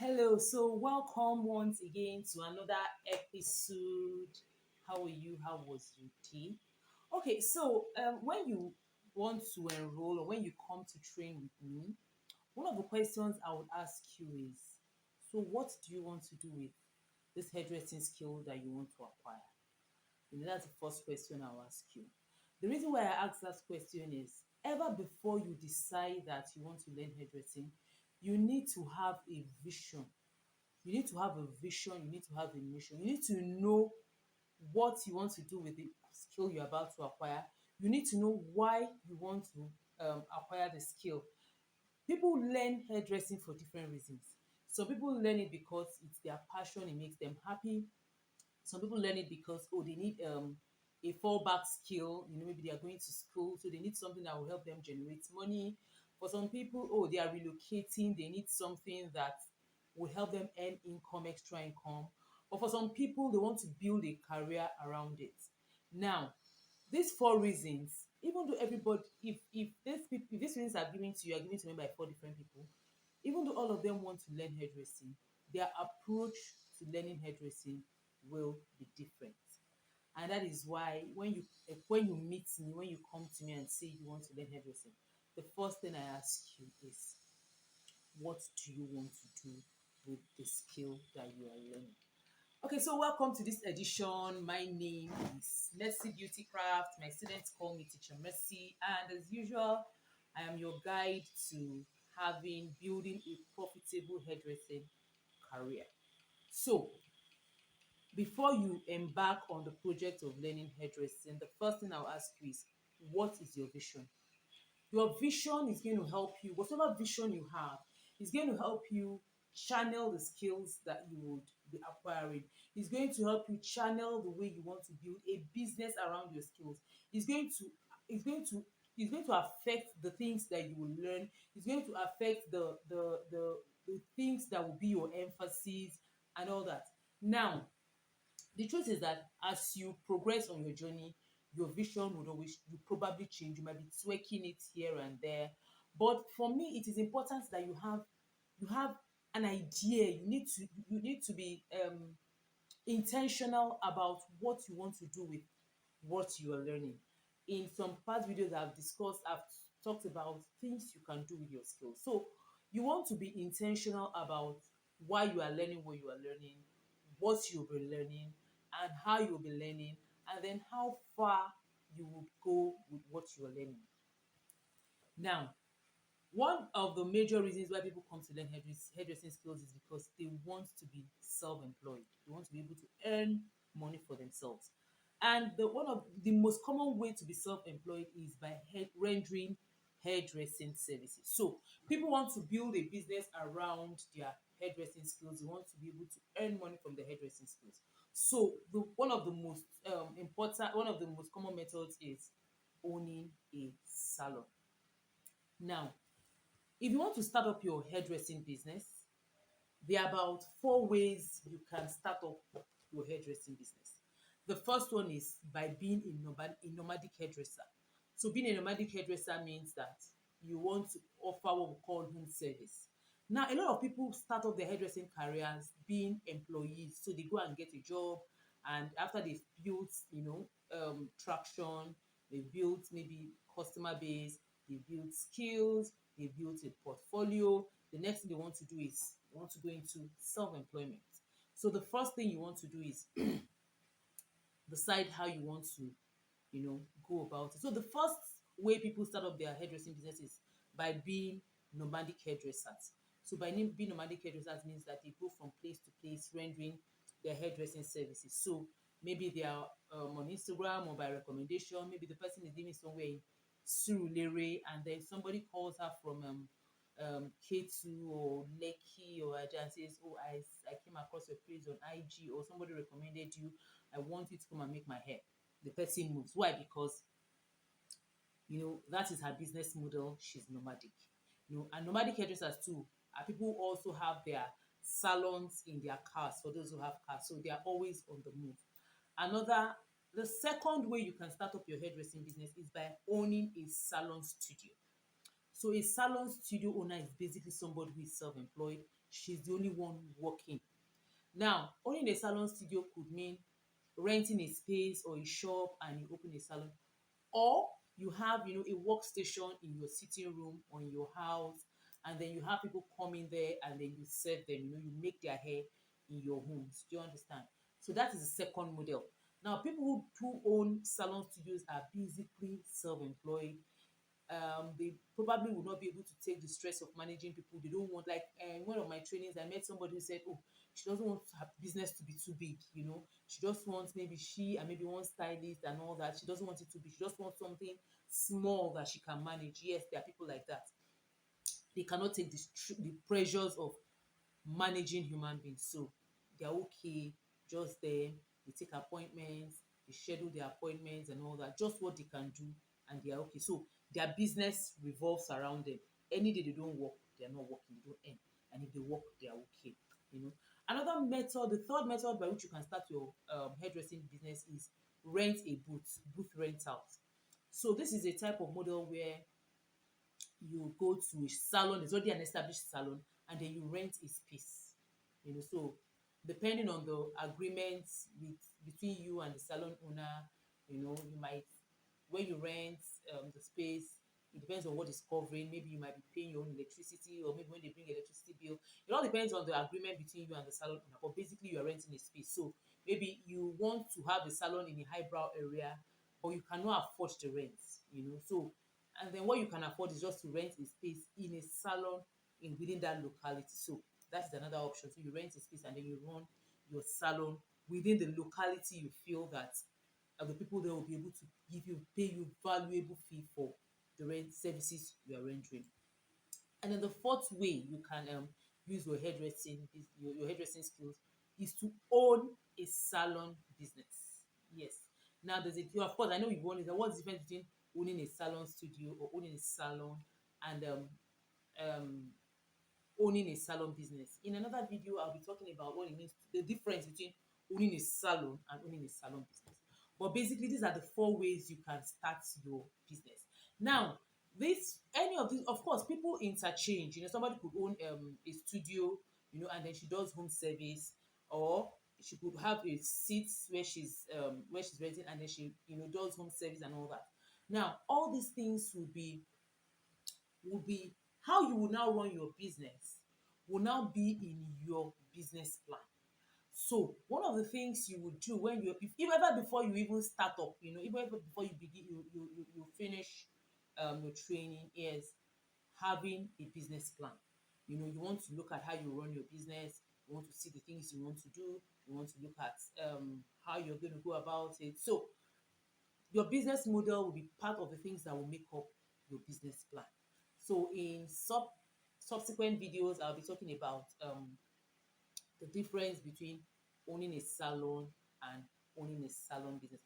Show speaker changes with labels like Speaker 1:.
Speaker 1: Hello, so welcome once again to another episode. How are you? How was your day? Okay, so when you want to enroll or when you come to train with me, one of the questions I would ask you is, so what do you want to do with this hairdressing skill that you want to acquire? That's the first question I'll ask you. The reason why I ask that question is ever before you decide that you want to learn hairdressing, you need to have a vision. You need to have a vision, you need to have a mission, you need to know what you want to do with the skill you're about to acquire. You need to know why you want to acquire the skill. People learn hairdressing for different reasons. Some people learn it because it's their passion, it makes them happy. Some people learn it because they need a fallback skill. Maybe they are going to school, so they need something that will help them generate money. For some people, they are relocating, they need something that will help them earn income, extra income. But for some people, they want to build a career around it. Now, these four reasons, even though everybody, if these people, if these reasons are given to you, are given to me by four different people, even though all of them want to learn hairdressing, their approach to learning hairdressing will be different. And that is why when you meet me, when you come to me and say you want to learn hairdressing, the first thing I ask you is, what do you want to do with the skill that you are learning? Okay, so welcome to this edition. My name is Mercy Beauty Craft. My students call me Teacher Mercy, and as usual, I am your guide to building a profitable hairdressing career. So, before you embark on the project of learning hairdressing, the first thing I'll ask you is, what is your vision? Your vision is going to help you, whatever vision you have, is going to help you channel the skills that you would be acquiring. It's going to help you channel the way you want to build a business around your skills. It's going to, it's going to, it's going to affect the things that you will learn. It's going to affect the things that will be your emphasis and all that. Now, the truth is that as you progress on your journey, your vision would always you probably change. You might be tweaking it here and there, but for me it is important that you have an idea. You need to be intentional about what you want to do with what you are learning. In some past videos I've talked about things you can do with your skills. So you want to be intentional about why you are learning what you are learning, what you'll be learning, and how you'll be learning, and then how far you will go with what you are learning. Now, one of the major reasons why people come to learn hairdressing skills is because they want to be self-employed. They want to be able to earn money for themselves. And one of the most common way to be self-employed is by rendering hairdressing services. So people want to build a business around their hairdressing skills. They want to be able to earn money from the hairdressing skills. So one of the most one of the most common methods is owning a salon. Now, if you want to start up your hairdressing business, there are about four ways you can start up your hairdressing business. The first one is by being a nomadic hairdresser. So being a nomadic hairdresser means that you want to offer what we call home service. Now, a lot of people start up their hairdressing careers being employees. So they go and get a job, and after they've built, traction, they built maybe customer base, they built skills, they built a portfolio. The next thing they want to do is they want to go into self-employment. So the first thing you want to do is decide how you want to, go about it. So the first way people start up their hairdressing business is by being nomadic hairdressers. So being nomadic hairdressers means that they go from place to place rendering their hairdressing services. So maybe they are on Instagram or by recommendation. Maybe the person is living somewhere in Surulere, and then somebody calls her from K2 or Lekki or Aja and says, "Oh, I came across your page on IG, or somebody recommended you. I want you to come and make my hair." The person moves. Why? Because that is her business model. She's nomadic. And nomadic hairdressers too are people who also have their salons in their cars, for those who have cars. So they are always on the move. The second way you can start up your hairdressing business is by owning a salon studio. So a salon studio owner is basically somebody who is self-employed. She's the only one working. Now, owning a salon studio could mean renting a space or a shop and you open a salon, or you have, a workstation in your sitting room or in your house, and then you have people come in there and then you serve them, you make their hair in your homes. Do you understand? So that is the second model. Now, people who own salon studios are basically self-employed. They probably will not be able to take the stress of managing people. They don't want, like, one of my trainings, I met somebody who said, oh, she doesn't want her business to be too big. She just wants, maybe she and maybe one stylist and all that. She doesn't want it to be, she just wants something small that she can manage. Yes, there are people like that. They cannot take the pressures of managing human beings. So they're okay, just there. They take appointments, they schedule their appointments and all that, just what they can do, and they are okay. So their business revolves around them. Any day they don't work, they're not working, they don't earn. And if they work, they are okay. Another method, the third method by which you can start your hairdressing business is rent a booth rentals. So this is a type of model where you go to a salon, there's already an established salon, and then you rent a space. So depending on the agreement between you and the salon owner, you might, when you rent the space, it depends on what is covering. Maybe you might be paying your own electricity, or maybe when they bring electricity bill, it all depends on the agreement between you and the salon owner. But basically, you are renting a space. So maybe you want to have a salon in a highbrow area, but you cannot afford the rent. So, and then what you can afford is just to rent a space in a salon within that locality. So that is another option. So you rent a space and then you run your salon within the locality you feel that the people there will be able to pay you valuable fee for the rent services you are rendering. And then the fourth way you can use your hairdressing skills is to own a salon business. Yes. Now there's of course I know you want is what's the difference between owning a salon studio or owning a salon and um owning a salon business. In another video, I'll be talking about what it means, the difference between owning a salon and owning a salon business. But basically, these are the four ways you can start your business. Now, any of these, of course, people interchange. Somebody could own a studio, and then she does home service, or she could have a seat where she's renting, and then she does home service and all that. Now, all these things will be how you will now run your business will now be in your business plan. So one of the things you would do when if ever before you even start up, even ever before you begin, you finish your training, is having a business plan. You want to look at how you run your business. You want to see the things you want to do. You want to look at how you're going to go about it. So your business model will be part of the things that will make up your business plan. So in subsequent videos, I'll be talking about the difference between owning a salon and owning a salon business.